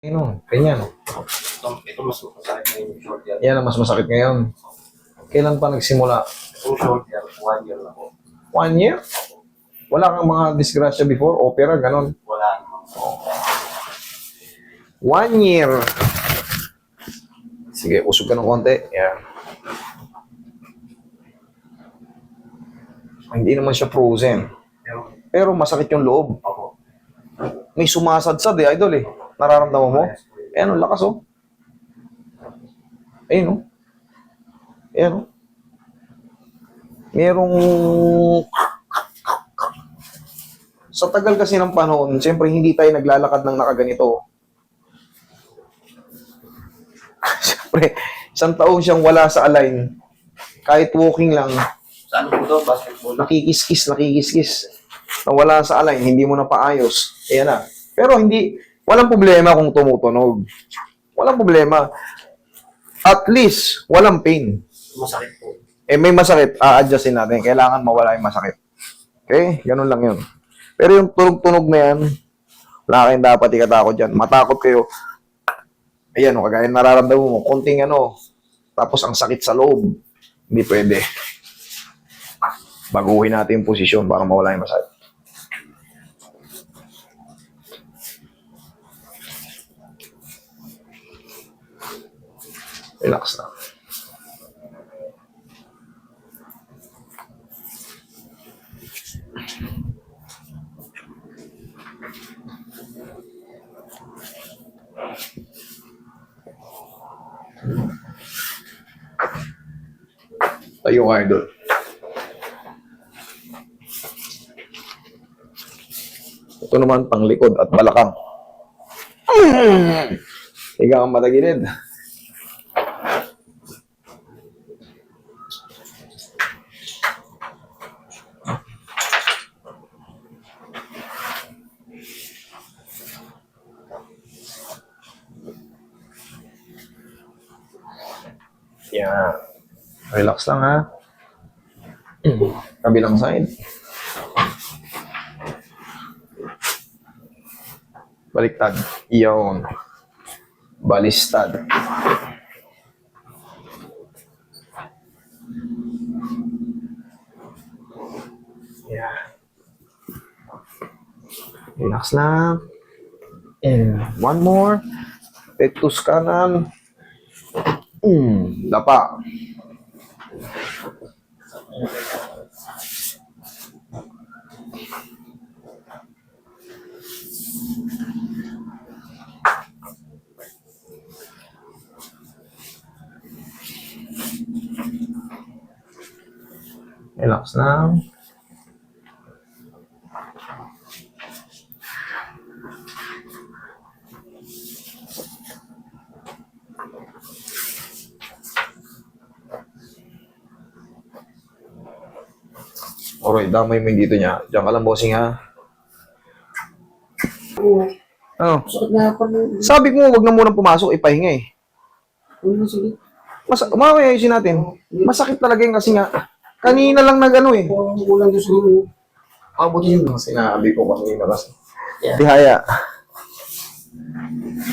Ano, ganyan. Ito mas masakit na yung shoulder. Yan ang mas masakit ngayon. Kailan pa nagsimula? Yung shoulder, 1 year na po. 1 year? Wala kang mga disgrasya before? Opera, ganon. Wala naman. 1 year. Sige, usog ka ng konti. Yan. Hindi naman siya frozen. Pero masakit yung loob. Ako. May sumasadsad idol eh. Nararamdaman mo? Eh, ano, lakas oh. Ayun oh. Ayan oh. Merong... Sa tagal kasi ng panahon, siyempre hindi tayo naglalakad ng nakaganito. Siyempre, isang taon siyang wala sa align. Kahit walking lang, Sa ano po daw? Basketball? nakikis-kis. Nawala sa align, hindi mo na paayos. Ayan na. Pero hindi, walang problema kung tumutunog. Walang problema. At least, walang pain. Masakit po. Eh, may masakit, a-adjustin natin. Kailangan mawala yung masakit. Okay? Ganun lang yun. Pero yung tunog-tunog na yan, wala kayong dapat ikatakot dyan. Matakot kayo. Ayan, o, kagaya nararamdaman mo, konting ano, tapos ang sakit sa loob. Hindi pwede. Baguhin natin yung posisyon para mawala yung masakit. Relax na. Tayo ka, idol. Ito naman, panglikod at balakang. Higa kang matagilid. Yan. Relax lang ha. Kabilang side. Baliktad. Iyon. Balistad. Yan. Relax lang. And one more. Petus kanan. Dapa. Relax lang. Alright, damay mo yung dito niya. Diyan ka lang, bossing ha. Oo. Ano? Sakit na ako. Sabi ko, wag na munang pumasok, ipahinga eh. Sige. Mamaya ayusin natin. Masakit talaga yung kasi nga. Kanina lang nag-ano eh. Kulang doon sa inyo. Pabuti yung mga sinabi ko kanina kasi. Yeah. Tihaya.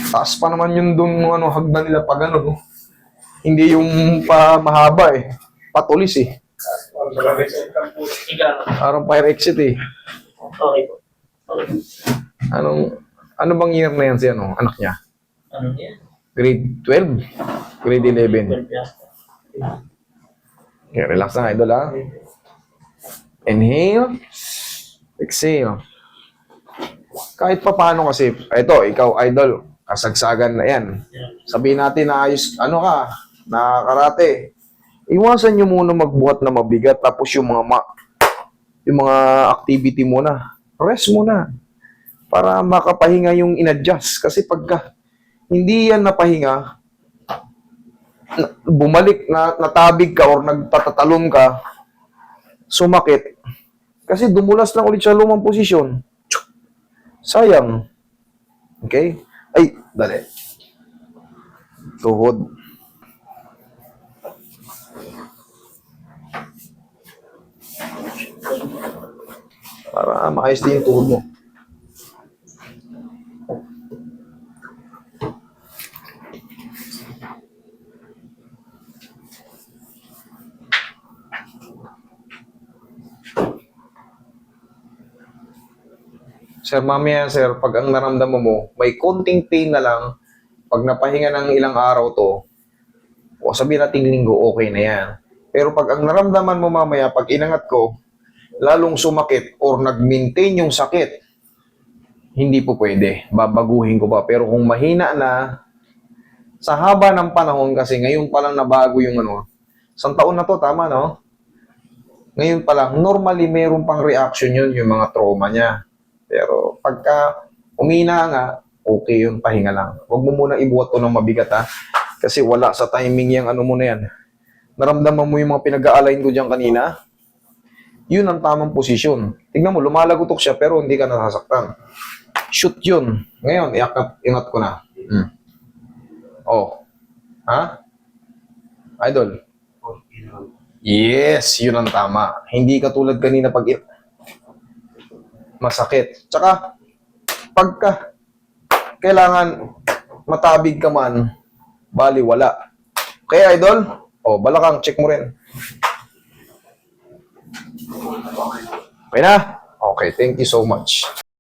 Taas pa naman yung dun ano, hagdan nila pag ano. No? Hindi yung pa mahaba eh. Patulis eh. Parang fire exit eh. Okay po. Okay. Ano bang year na yan si ano, anak niya? Ano yan? Grade 12? Grade 11? Okay, relax na idol ha. Inhale. Exhale. Kahit pa paano kasi, ito, ikaw idol, kasagsagan na yan. Sabihin natin na ayos, ano ka, na karate. Iwasan nyo muna magbuhat na mabigat, tapos yung mga activity muna. Rest muna. Para makapahinga yung in-adjust. Kasi pagka hindi yan napahinga, bumalik, natabig ka or nagtatatalon ka, sumakit. Kasi dumulas lang ulit sa lumang posisyon. Sayang. Okay? Ay, dali. Tuhod. Para maayos din yung tuhod mo. Sir, mamaya, sir, pag ang naramdaman mo, may konting pain na lang, pag napahinga ng ilang araw to, o sabihin natin linggo, okay na yan. Pero pag ang naramdaman mo mamaya, pag inangat ko, lalong sumakit or nag-maintain yung sakit, hindi po pwede. Babaguhin ko pa. Pero kung mahina na, sa haba ng panahon, kasi ngayon pa lang nabago yung ano, isang taon na to, tama, no? Ngayon pa lang, normally, meron pang reaction yun, yung mga trauma niya. Pero pagka umina nga, okay yun, pahinga lang. Huwag mo muna ibuhat to ng mabigat, ha? Kasi wala sa timing yung ano mo na yan. Naramdaman mo yung mga pinag-a-align ko dyan kanina? Yun ang tamang posisyon. Tignan mo, lumalagotok siya pero hindi ka nasasaktan. Shoot yun. Ngayon, ingat ko na. Oh. Ha? Idol. Yes, yun ang tama. Hindi katulad kanina pag masakit. Tsaka, pagka kailangan matabig ka man, bali wala. Kaya idol, balakang, check mo rin. Okay na? Okay, thank you so much.